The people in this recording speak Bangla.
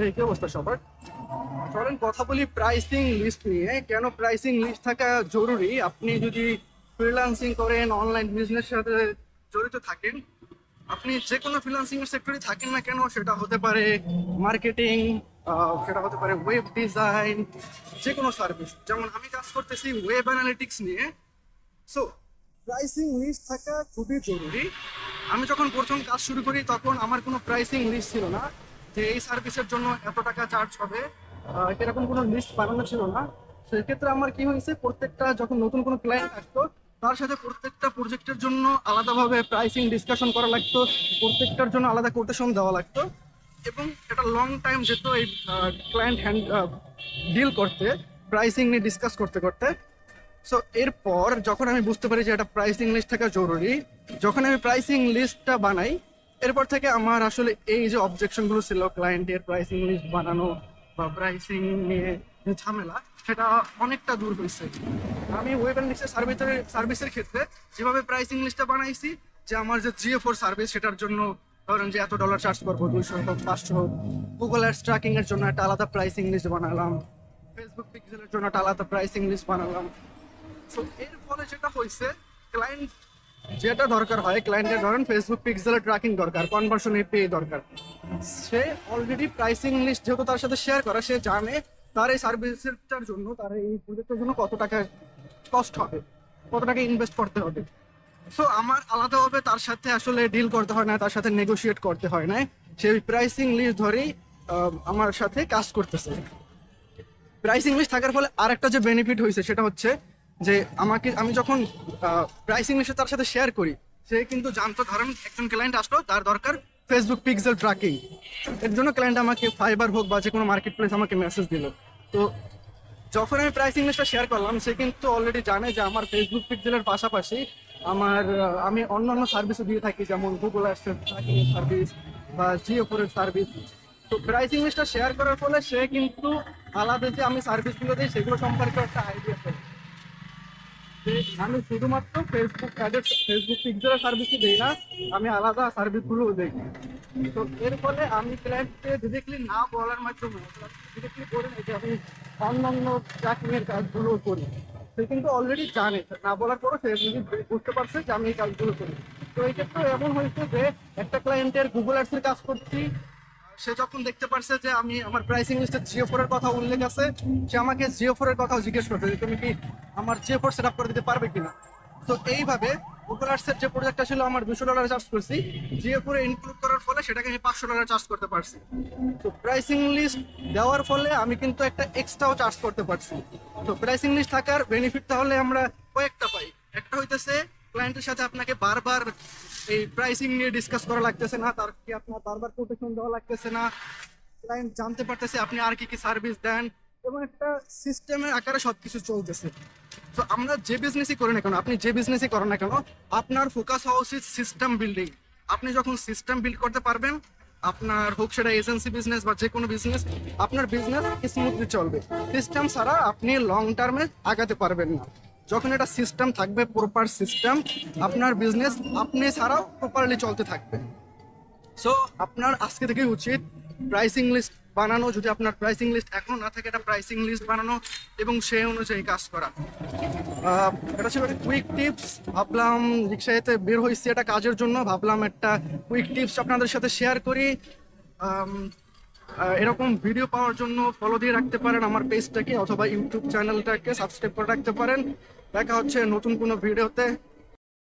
এই কি অবস্থা সবার? চলেন কথা বলি প্রাইসিং লিস্ট নিয়ে। কেন প্রাইসিং লিস্ট থাকা জরুরি? আপনি যদি ফ্রিল্যান্সিং করেন, অনলাইন বিজনেসের সাথে জড়িত থাকেন, আপনি যে কোনো ফ্রিল্যান্সিং এর সেক্টরে থাকেন না কেন, সেটা হতে পারে মার্কেটিং, সেটা হতে পারে ওয়েব ডিজাইন, যে কোনো সার্ভিস। যেমন আমি কাজ করতেছি ওয়েব অ্যানালিটিক্স নিয়ে। সো প্রাইসিং লিস্ট থাকা খুবই জরুরি। আমি যখন প্রথম কাজ শুরু করি তখন আমার কোনো প্রাইসিং লিস্ট ছিল না, যে এই সার্ভিসের জন্য এত টাকা চার্জ হবে, এরকম কোনো লিস্ট বানানো ছিল না। সেক্ষেত্রে আমার কি হয়েছে, প্রত্যেকটা যখন নতুন কোনো ক্লায়েন্ট আসতো তার সাথে প্রত্যেকটা প্রজেক্টের জন্য আলাদাভাবে প্রাইসিং ডিসকাশন করা লাগতো, প্রত্যেকটার জন্য আলাদা কোটেশন দেওয়া লাগতো, এবং এটা লং টাইম যেত এই ক্লায়েন্ট হ্যান্ড ডিল করতে, প্রাইসিং নিয়ে ডিসকাস করতে করতে। সো এরপর যখন আমি বুঝতে পারি যে এটা প্রাইসিং লিস্ট থাকা জরুরি, যখন আমি প্রাইসিং লিস্টটা বানাই, এরপর থেকে আমার আসলে এই যে অবজেকশনগুলো ছিল ক্লায়েন্টের প্রাইসিং লিস্ট বানানো বা প্রাইসিং নিয়ে যে ঝামেলা, সেটা অনেকটা দূর হয়েছে। আমি ওয়েব অ্যানালিটিক্সের সার্ভিসের ক্ষেত্রে যেভাবে প্রাইসিং লিস্টটা বানাইছি, যে আমার যে GA4 সার্ভিস, সেটার জন্য ধরেন যে $এত চার্জ করবো, 200 হোক 500 হোক। গুগল অ্যাডস ট্র্যাকিং এর জন্য একটা আলাদা প্রাইসিং লিস্ট বানালাম, ফেসবুক পিক্সেলের জন্য একটা আলাদা প্রাইসিং লিস্ট বানালাম। সো এর ফলে যেটা হয়েছে, ক্লায়েন্ট যেটা দরকার হয়, ক্লায়েন্টের ধরেন ফেসবুক পিক্সেলের ট্র্যাকিং দরকার, কনভার্সন এপিআই দরকার, সে অলরেডি প্রাইসিং লিস্ট যেহেতু তার সাথে শেয়ার করা, সে জানে তার এই সার্ভিসটার জন্য, তার এই প্রজেক্টের জন্য কত টাকা কস্ট হবে, কত টাকা ইনভেস্ট করতে হবে। সো আমার আলাদাভাবে তার সাথে আসলে ডিল করতে হয় না, তার সাথে নেগোশিয়েট করতে হয় না, সে প্রাইসিং লিস্ট ধরেই আমার সাথে কাজ করতেছে। প্রাইসিং লিস্ট থাকার ফলে আরেকটা যে বেনিফিট হয়েছে সেটা হচ্ছে যে আমি যখন প্রাইসিং লিস্ট তার সাথে শেয়ার করি, সে কিন্তু জানতো, ধরেন একজন ক্লায়েন্ট আসলো, তার দরকার ফেসবুক পিক্সেল ট্র্যাকিং, এর জন্য ক্লায়েন্ট আমাকে ফাইবার হোক বা যে কোনো মার্কেট প্লেস আমাকে মেসেজ দিল। তো যখন আমি প্রাইসিং লিস্টটা শেয়ার করলাম, সে কিন্তু অলরেডি জানে যে আমার ফেসবুক পিক্সেলের পাশাপাশি আমি অন্যান্য সার্ভিসও দিয়ে থাকি, যেমন গুগল অ্যাডসেন্স ট্র্যাকিং সার্ভিস বা GA4 এর সার্ভিস। তো প্রাইসিং লিস্টটা শেয়ার করার ফলে সে কিন্তু আলাদা যে আমি সার্ভিসগুলো দিই সেগুলো সম্পর্কে একটা আইডিয়া পাই, যে আমি শুধুমাত্র ফেসবুক পিক্সেলের সার্ভিসই দিই না, আমি আলাদা সার্ভিসগুলোও দিই। তো এর ফলে আমি ক্লায়েন্টকে ডিরেক্টলি না বলার মাধ্যমে ডিরেক্টলি করে নিই যে আমি অন্যান্য ট্র্যাকিং এর কাজগুলো করি। সে কিন্তু অলরেডি জানে, না বলার পরও সে বুঝতে পারছে যে আমি এই কাজগুলো করি। তো এই ক্ষেত্রে এমন হয়েছে যে একটা ক্লায়েন্টের গুগল অ্যাডসের কাজ করছি, সে যখন দেখতে পারছে যে আমি আমার প্রাইসিং লিস্টে GA4 এর কথা উল্লেখ আছে, সে আমাকে GA4 এর কথাও জিজ্ঞেস করছে যে তুমি কি আমার GA4 সেট আপ করে দিতে পারবে কিনা। তো এইভাবে গুগল আর্টসের যে প্রজেক্টটা ছিল আমার $200 চার্জ করছি, GA4 এ ইনক্লুড করার ফলে সেটাকে আমি $500 চার্জ করতে পারছি। তো প্রাইসিং লিস্ট দেওয়ার ফলে আমি কিন্তু একটা এক্সট্রাও চার্জ করতে পারছি। তো প্রাইসিং লিস্ট থাকার বেনিফিট তাহলে আমরা কয়েকটা পাই। একটা হইতেছে ক্লায়েন্টের সাথে আপনাকে বারবার এই প্রাইসিং নিয়ে ডিসকাস করা লাগতেছে না, তার কি আপনার বারবার কোটেশন দেওয়া লাগতেছে না, ক্লায়েন্ট জানতে পারতেছে আপনি আর কি কি সার্ভিস দেন, এবং একটা সিস্টেমের আকারে সবকিছু চলতেছে। তো আমরা যে বিজনেসই করি না কেন, আপনি যে বিজনেসই করেন না কেন, আপনার ফোকাস হওয়া উচিত সিস্টেম বিল্ডিং। আপনি যখন সিস্টেম বিল্ড করতে পারবেন, আপনার হোক সেটা এজেন্সি বিজনেস বা যে কোনো বিজনেস, আপনার বিজনেস স্মুথলি চলবে। সিস্টেম ছাড়া আপনি লং টার্মে আগাতে পারবেন না। যখন এটা সিস্টেম থাকবে, প্রপার সিস্টেম, আপনার বিজনেস আপনি ছাড়াও প্রপারলি চলতে থাকবে। সো আপনার আজকে থেকেই উচিত প্রাইসিং লিস্ট বানানো, যদি আপনার প্রাইসিং লিস্ট এখনো না থাকে, এটা প্রাইসিং লিস্ট বানানো এবং সেই অনুযায়ী কাজ করা। এটা ছিল একটা কুইক টিপস। ভাবলাম রিক্সাতে বের হয়েছি এটা কাজের জন্য, ভাবলাম একটা কুইক টিপস আপনাদের সাথে শেয়ার করি। আম, এরকম ভিডিও পাওয়ার জন্য ফলো দিয়ে রাখতে পারেন আমার পেজটাকে, অথবা ইউটিউব চ্যানেলটাকে সাবস্ক্রাইব করে রাখতে পারেন। দেখা হচ্ছে নতুন কোনো ভিডিওতে।